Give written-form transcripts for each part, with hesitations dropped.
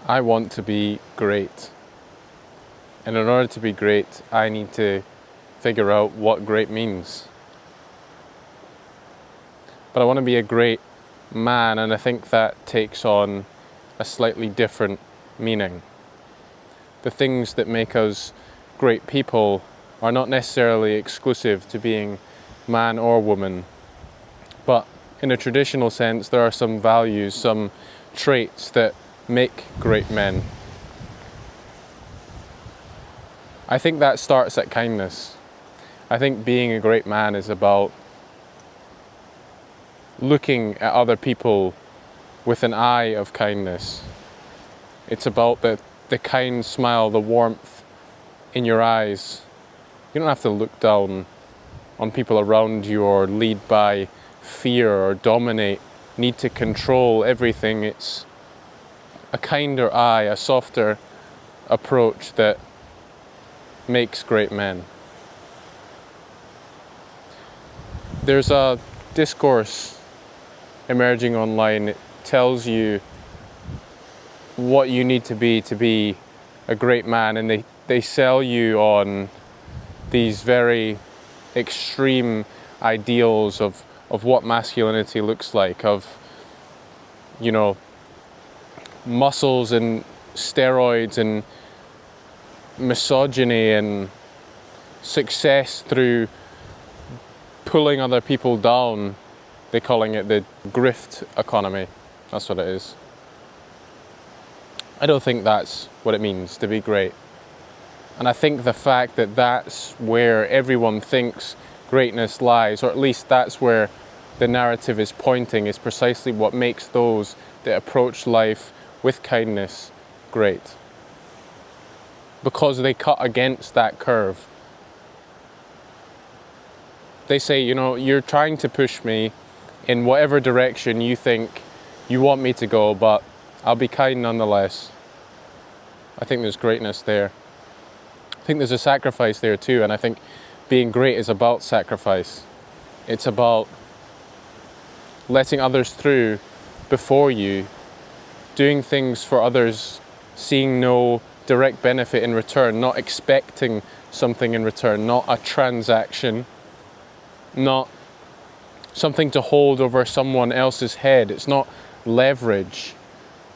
I want to be great. And in order to be great, I need to figure out what great means. But I want to be a great man, and I think that takes on a slightly different meaning. The things that make us great people are not necessarily exclusive to being man or woman, but in a traditional sense, there are some values, some traits that make great men. I think that starts at kindness. I think being a great man is about looking at other people with an eye of kindness. It's about the kind smile, the warmth in your eyes. You don't have to look down on people around you or lead by fear or dominate, need to control everything. It's a kinder eye, a softer approach that makes great men. There's a discourse emerging online. It tells you what you need to be a great man, and they sell you on these very extreme ideals of what masculinity looks like, of, you know, muscles and steroids and misogyny and success through pulling other people down. They're calling it the grift economy. That's what it is. I don't think that's what it means to be great. And I think the fact that that's where everyone thinks greatness lies, or at least that's where the narrative is pointing, is precisely what makes those that approach life with kindness great. Because they cut against that curve. They say, you know, you're trying to push me in whatever direction you think you want me to go, but I'll be kind nonetheless. I think there's greatness there. I think there's a sacrifice there too, and I think being great is about sacrifice. It's about letting others through before you, doing things for others, seeing no direct benefit in return, not expecting something in return, not a transaction, not something to hold over someone else's head. It's not leverage.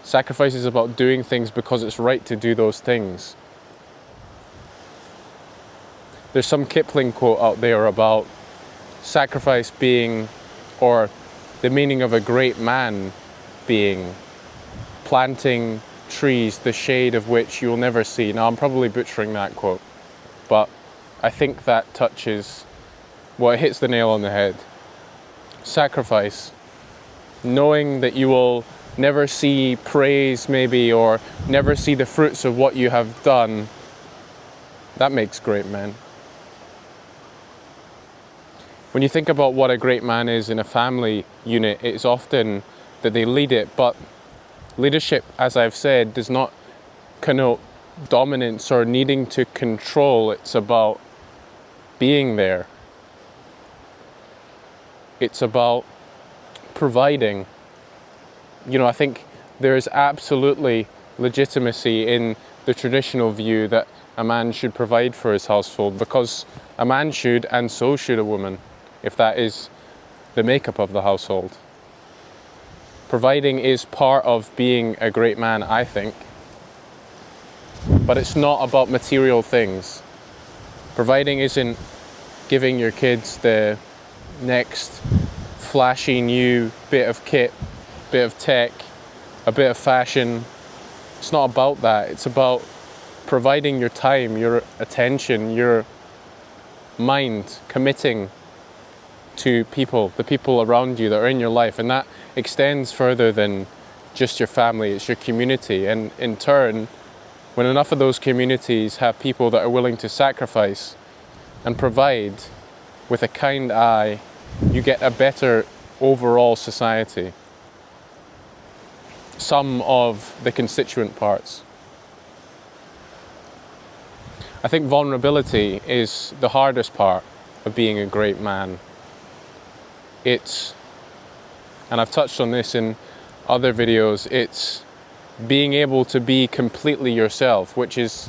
Sacrifice is about doing things because it's right to do those things. There's some Kipling quote out there about sacrifice being, or the meaning of a great man being, planting trees, the shade of which you'll never see. Now, I'm probably butchering that quote, but I think that touches, well, it hits the nail on the head. Sacrifice, knowing that you will never see praise maybe, or never see the fruits of what you have done, that makes great men. When you think about what a great man is in a family unit, it's often that they lead it, but leadership, as I've said, does not connote dominance or needing to control. It's about being there. It's about providing. You know, I think there is absolutely legitimacy in the traditional view that a man should provide for his household, because a man should, and so should a woman, if that is the makeup of the household. Providing is part of being a great man, I think. But it's not about material things. Providing isn't giving your kids the next flashy new bit of kit, bit of tech, a bit of fashion. It's not about that. It's about providing your time, your attention, your mind, committing to people, the people around you that are in your life, and that extends further than just your family. It's your community, and in turn, when enough of those communities have people that are willing to sacrifice and provide with a kind eye, you get a better overall society. Sum of the constituent parts. I think vulnerability is the hardest part of being a great man. It's, and I've touched on this in other videos, it's being able to be completely yourself, which is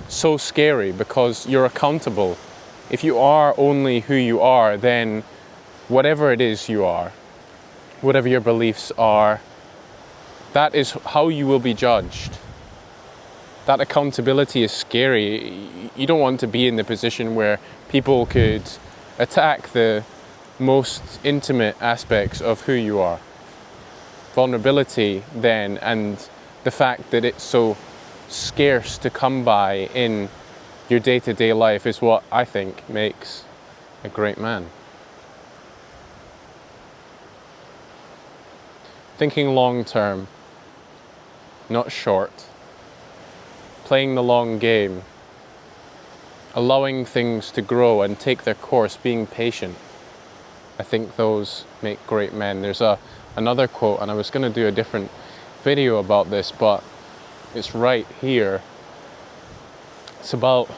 so scary because you're accountable. If you are only who you are, then whatever it is you are, whatever your beliefs are, that is how you will be judged. That accountability is scary. You don't want to be in the position where people could attack the most intimate aspects of who you are. Vulnerability then, and the fact that it's so scarce to come by in your day-to-day life, is what I think makes a great man. Thinking long term, not short. Playing the long game. Allowing things to grow and take their course, being patient. I think those make great men. There's another quote, and I was going to do a different video about this, but it's right here. It's about,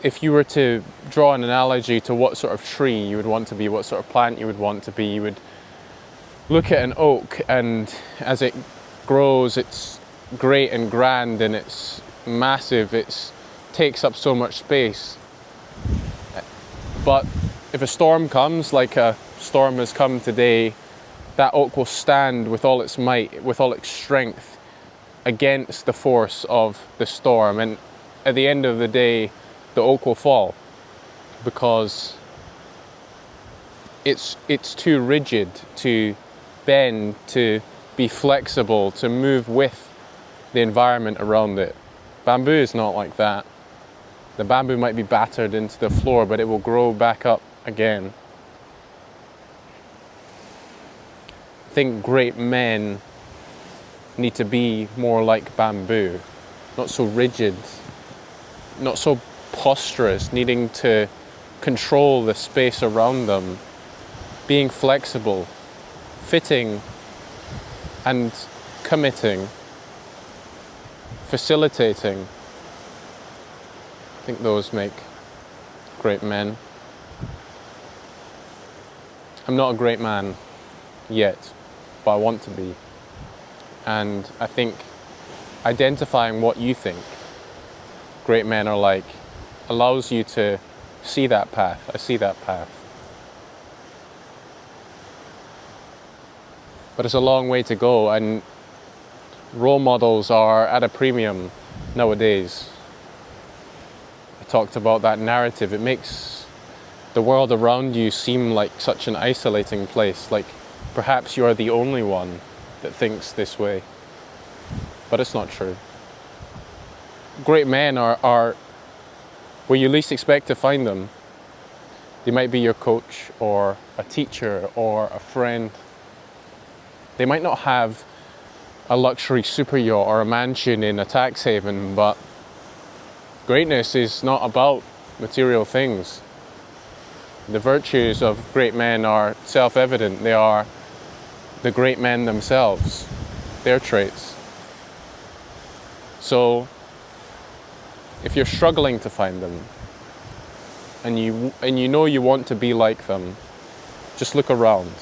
if you were to draw an analogy to what sort of tree you would want to be, what sort of plant you would want to be, you would look at an oak, and as it grows, it's great and grand and it's massive, it takes up so much space. But if a storm comes, like a storm has come today, that oak will stand with all its might, with all its strength against the force of the storm, and at the end of the day the oak will fall because it's too rigid to bend, to be flexible, to move with the environment around it. Bamboo is not like that. The bamboo might be battered into the floor, but it will grow back up again. I think great men need to be more like bamboo, not so rigid, not so posturous, needing to control the space around them, being flexible, fitting and committing, facilitating. I think those make great men. I'm not a great man yet, but I want to be. And I think identifying what you think great men are like allows you to see that path. I see that path. But it's a long way to go, and role models are at a premium nowadays. I talked about that narrative. It makes the world around you seem like such an isolating place, like perhaps you're the only one that thinks this way. But it's not true. Great men are where you least expect to find them. They might be your coach or a teacher or a friend. They might not have a luxury super yacht or a mansion in a tax haven, but greatness is not about material things. The virtues of great men are self-evident. They are the great men themselves, their traits. So if you're struggling to find them and you know you want to be like them, just look around.